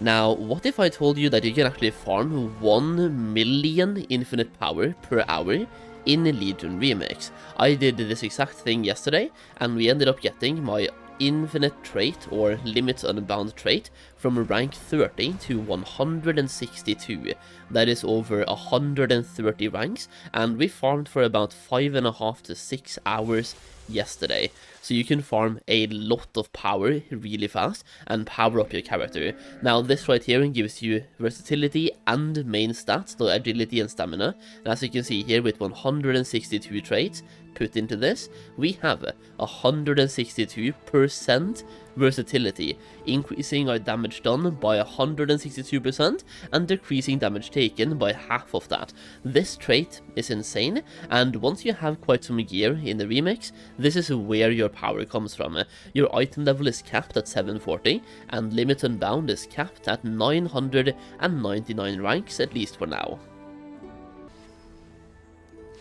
Now, what if I told you that you can actually farm 1 million infinite power per hour in Legion Remix? I did this exact thing yesterday, and we ended up getting my infinite trait, or limits unbound trait, from rank 30 to 162. That is over 130 ranks, and we farmed for about 5.5 to 6 hours yesterday. So you can farm a lot of power really fast and power up your character. Now this right here gives you versatility and main stats, so agility and stamina. And as you can see here, with 162 traits put into this, we have 162% versatility, increasing our damage done by 162% and decreasing damage taken by half of that. This trait is insane, and once you have quite some gear in the remix, this is where your power comes from. Your item level is capped at 740, and limit unbound is capped at 999 ranks, at least for now.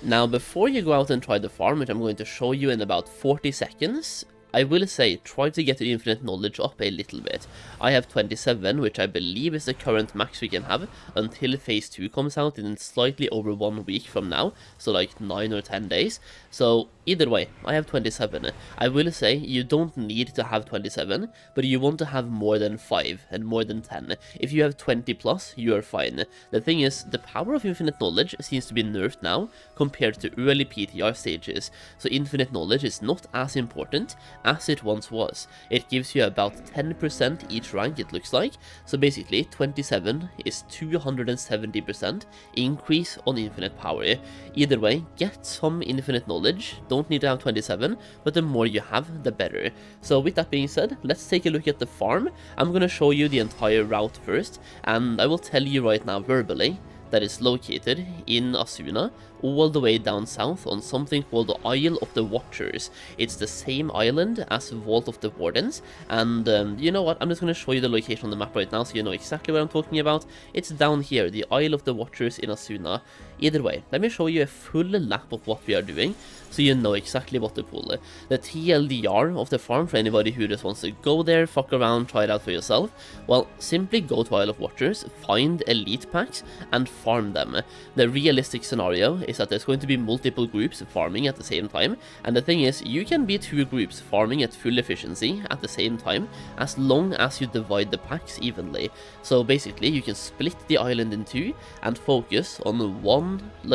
Now, before you go out and try the farm, which I'm going to show you in about 40 seconds, I will say, try to get your infinite knowledge up a little bit. I have 27, which I believe is the current max we can have until phase 2 comes out in slightly over 1 week from now, so like 9 or 10 days. So either way, I have 27. I will say you don't need to have 27, but you want to have more than 5 and more than 10. If you have 20 plus, you are fine. The thing is, the power of infinite knowledge seems to be nerfed now compared to early PTR stages, so infinite knowledge is not as important as it once was. It gives you about 10% each rank, it looks like, so basically 27 is 270% increase on infinite power. Either way, get some infinite knowledge. Don't need to have 27, but the more you have, the better. So with that being said, let's take a look at the farm. I'm gonna show you the entire route first, and I will tell you right now verbally that is located in Asuna, all the way down south on something called the Isle of the Watchers. It's the same island as Vault of the Wardens, and you know what, I'm just going to show you the location on the map right now so you know exactly what I'm talking about. It's down here, the Isle of the Watchers in Asuna. Either way, let me show you a full lap of what we are doing, so you know exactly what to pull. The TLDR of the farm, for anybody who just wants to go there, fuck around, try it out for yourself, well, simply go to Isle of Watchers, find elite packs, and farm them. The realistic scenario is that there's going to be multiple groups farming at the same time, and the thing is, you can be 2 groups farming at full efficiency at the same time, as long as you divide the packs evenly. So basically, you can split the island in 2 and focus on one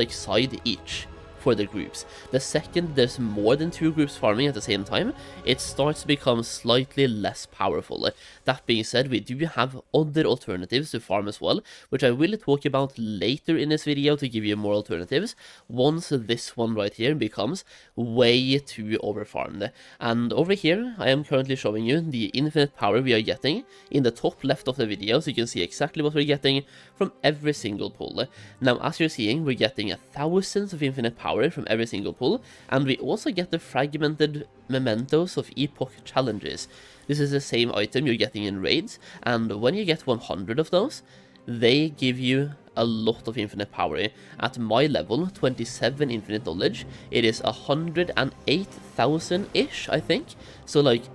side each for the groups. The second there's more than 2 groups farming at the same time, it starts to become slightly less powerful. That being said, we do have other alternatives to farm as well, which I will talk about later in this video to give you more alternatives, once this one right here becomes way too overfarmed. And over here, I am currently showing you the infinite power we are getting in the top left of the video, so you can see exactly what we're getting from every single pull. Now, as you're seeing, we're getting thousands of infinite power from every single pull, and we also get the fragmented mementos of epoch challenges. This is the same item you're getting in raids, and when you get 100 of those, they give you a lot of infinite power. At my level, 27 infinite knowledge, it is 108,000-ish, I think. So like,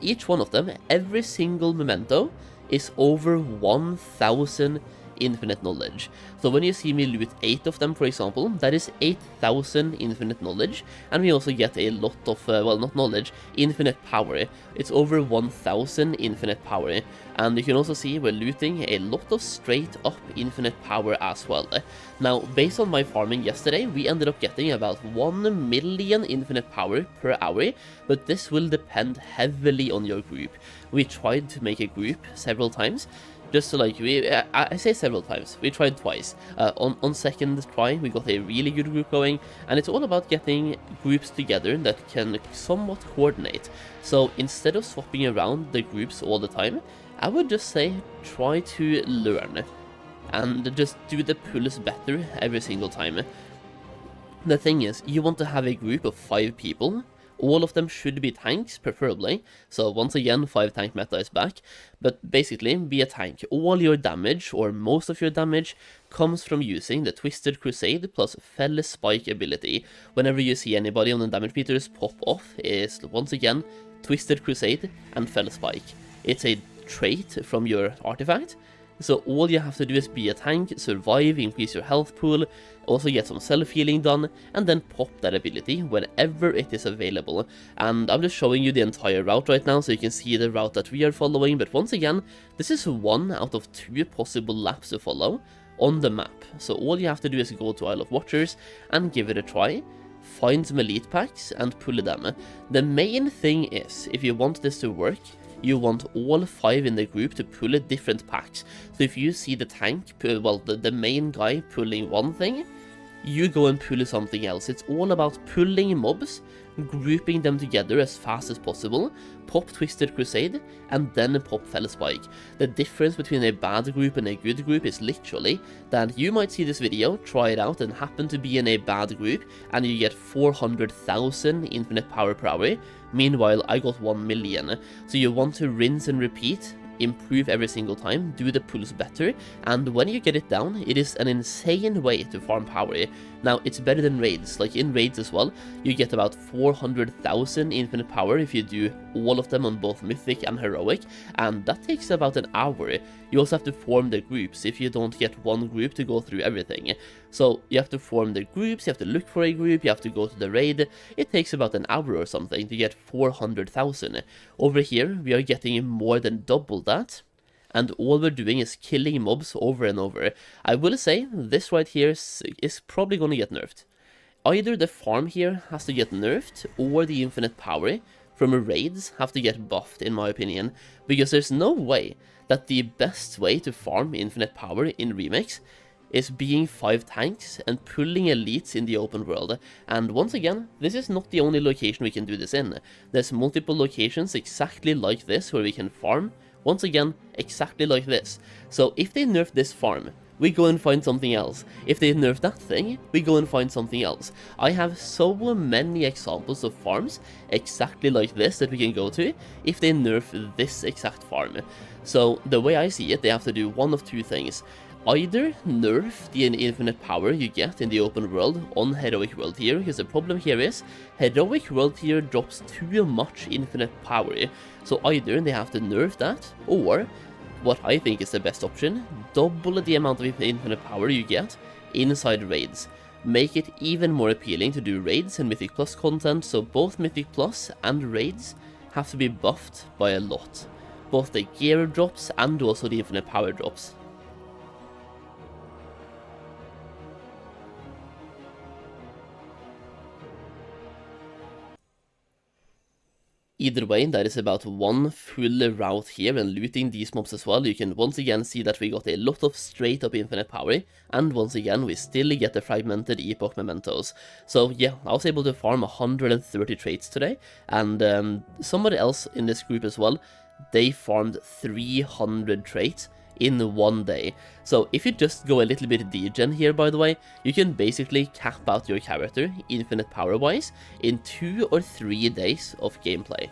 each one of them, every single memento is over 1,000 infinite knowledge. So when you see me loot 8 of them, for example, that is 8,000 infinite knowledge, and we also get a lot of, well, not knowledge, infinite power. It's over 1,000 infinite power, and you can also see we're looting a lot of straight up infinite power as well. Now, based on my farming yesterday, we ended up getting about 1 million infinite power per hour, but this will depend heavily on your group. We tried to make a group several times, just so like, I say several times, we tried twice. On second try, we got a really good group going, and it's all about getting groups together that can somewhat coordinate. So instead of swapping around the groups all the time, I would just say try to learn and just do the pulls better every single time. The thing is, you want to have a group of 5 people. All of them should be tanks, preferably, so once again, 5 tank meta is back, but basically, be a tank. All your damage, or most of your damage, comes from using the Twisted Crusade plus Fell Spike ability. Whenever you see anybody on the damage meters pop off, is once again, Twisted Crusade and Fell Spike. It's a trait from your artifact. So all you have to do is be a tank, survive, increase your health pool, also get some self-healing done, and then pop that ability whenever it is available. And I'm just showing you the entire route right now so you can see the route that we are following, but once again, this is 1 out of 2 possible laps to follow on the map. So all you have to do is go to Isle of Watchers and give it a try, find some elite packs and pull them. The main thing is, if you want this to work, you want all 5 in the group to pull different packs. So if you see the tank, well, the main guy pulling one thing, you go and pull something else. It's all about pulling mobs, grouping them together as fast as possible, pop Twisted Crusade, and then pop Fell Spike. The difference between a bad group and a good group is literally that you might see this video, try it out, and happen to be in a bad group, and you get 400,000 infinite power per hour. Meanwhile, I got 1 million. So you want to rinse and repeat, improve every single time, do the pulls better, and when you get it down, it is an insane way to farm power. Now, it's better than raids. Like in raids as well, you get about 400,000 infinite power if you do all of them on both mythic and heroic, and that takes about an hour. You also have to form the groups if you don't get one group to go through everything. So you have to form the groups, you have to look for a group, you have to go to the raid. It takes about an hour or something to get 400,000. Over here, we are getting more than double that, and all we're doing is killing mobs over and over. I will say, this right here is probably going to get nerfed. Either the farm here has to get nerfed, or the infinite power from raids have to get buffed, in my opinion, because there's no way that the best way to farm infinite power in Remix is being 5 tanks and pulling elites in the open world. And once again, this is not the only location we can do this in. There's multiple locations exactly like this where we can farm, once again, exactly like this. So if they nerf this farm, we go and find something else. If they nerf that thing, we go and find something else. I have so many examples of farms exactly like this that we can go to if they nerf this exact farm. So the way I see it, they have to do one of 2 things. Either nerf the infinite power you get in the open world on Heroic World Tier, because the problem here is Heroic World Tier drops too much infinite power. So either they have to nerf that, or what I think is the best option, double the amount of infinite power you get inside raids. Make it even more appealing to do raids and Mythic Plus content, so both Mythic Plus and raids have to be buffed by a lot. Both the gear drops and also the infinite power drops. Either way, that is about 1 full route here, and looting these mobs as well, you can once again see that we got a lot of straight up infinite power, and once again we still get the fragmented epoch mementos. So yeah, I was able to farm 130 traits today, and somebody else in this group as well, they farmed 300 traits in 1 day. So if you just go a little bit degen here, by the way, you can basically cap out your character infinite power wise in 2 or 3 days of gameplay,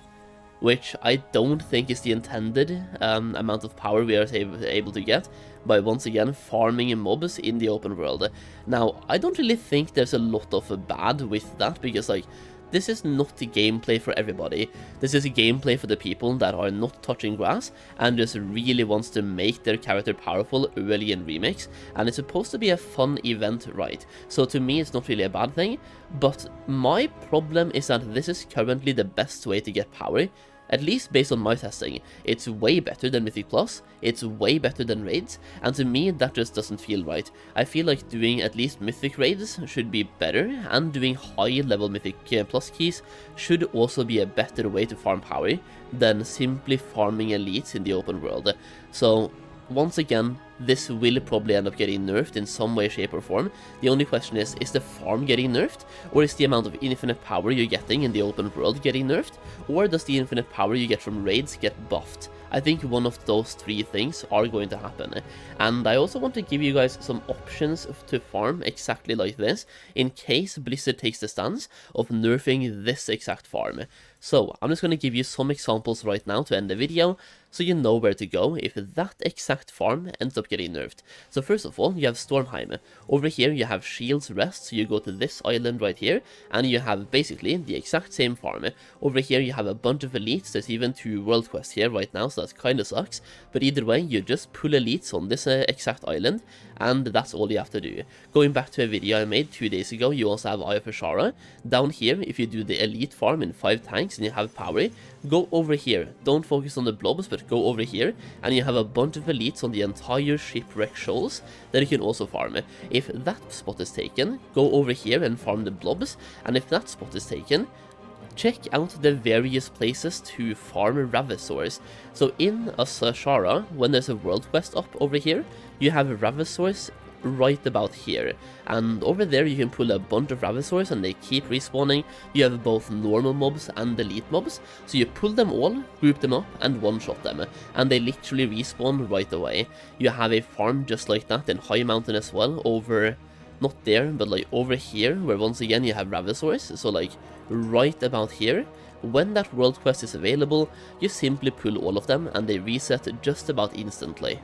which I don't think is the intended amount of power we are able to get by once again farming mobs in the open world. Now, I don't really think there's a lot of bad with that, because like, this is not the gameplay for everybody. This is a gameplay for the people that are not touching grass and just really wants to make their character powerful early in Remix, and it's supposed to be a fun event, right? So to me it's not really a bad thing, but my problem is that this is currently the best way to get power. At least based on my testing, it's way better than Mythic Plus, it's way better than raids, and to me that just doesn't feel right. I feel like doing at least Mythic raids should be better, and doing high level Mythic Plus keys should also be a better way to farm power than simply farming elites in the open world. So once again, this will probably end up getting nerfed in some way, shape or form. The only question is the farm getting nerfed? Or is the amount of infinite power you're getting in the open world getting nerfed? Or does the infinite power you get from raids get buffed? I think one of those 3 things are going to happen. And I also want to give you guys some options to farm exactly like this, in case Blizzard takes the stance of nerfing this exact farm. So I'm just going to give you some examples right now to end the video. so you know where to go if that exact farm ends up getting nerfed. So first of all, you have Solheim. Over here you have Shield's Rest, so you go to this island right here, and you have basically the exact same farm. Over here you have a bunch of elites, there's even 2 world quests here right now, so that kinda sucks, but either way, you just pull elites on this exact island, and that's all you have to do. Going back to a video I made 2 days ago, you also have Eye of Ashara. Down here, if you do the elite farm in 5 tanks and you have power, go over here. Don't focus on the blobs, but go over here, and you have a bunch of elites on the entire shipwreck shoals that you can also farm. If that spot is taken, go over here and farm the blobs, and if that spot is taken, check out the various places to farm Ravasaurs. So in Ashara, when there's a world quest up over here, you have Ravasaurs right about here, and over there you can pull a bunch of Ravasaurs and they keep respawning. You have both normal mobs and elite mobs, so you pull them all, group them up, and one-shot them, and they literally respawn right away. You have a farm just like that in High Mountain as well, over, not there, but like over here, where once again you have Ravasaurs, so like right about here. When that world quest is available, you simply pull all of them and they reset just about instantly.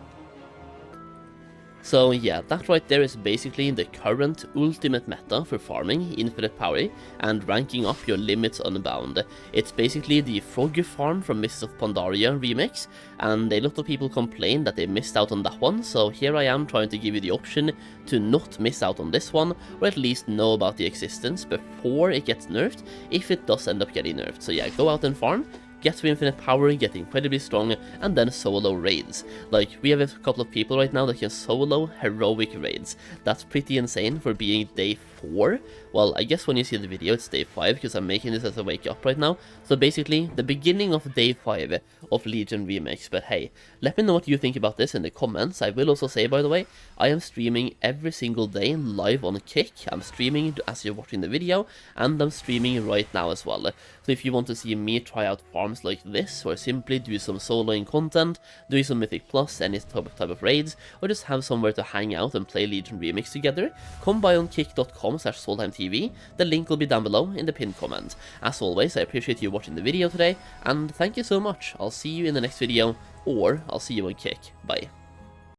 So yeah, that right there is basically the current ultimate meta for farming infinite power and ranking up your limits unbound. It's basically the Frog farm from Mists of Pandaria remix, and a lot of people complain that they missed out on that one, so here I am trying to give you the option to not miss out on this one, or at least know about the existence before it gets nerfed, if it does end up getting nerfed. So yeah, go out and farm, get to infinite power, get incredibly strong, and then solo raids. Like, we have a couple of people right now that can solo heroic raids. That's pretty insane for being day 4. Well, I guess when you see the video it's day 5, because I'm making this as a wake up right now. So basically, the beginning of day 5 of Legion Remix. But hey, let me know what you think about this in the comments. I will also say, by the way, I am streaming every single day live on Kick. I'm streaming as you're watching the video, and I'm streaming right now as well. So if you want to see me try out farms like this, or simply do some soloing content, doing some Mythic Plus, any type of raids, or just have somewhere to hang out and play Legion Remix together, come by on kick.com/SolheimTV. The link will be down below in the pinned comment. As always, I appreciate you watching the video today, and thank you so much. I'll see you in the next video, or I'll see you on Kick. Bye.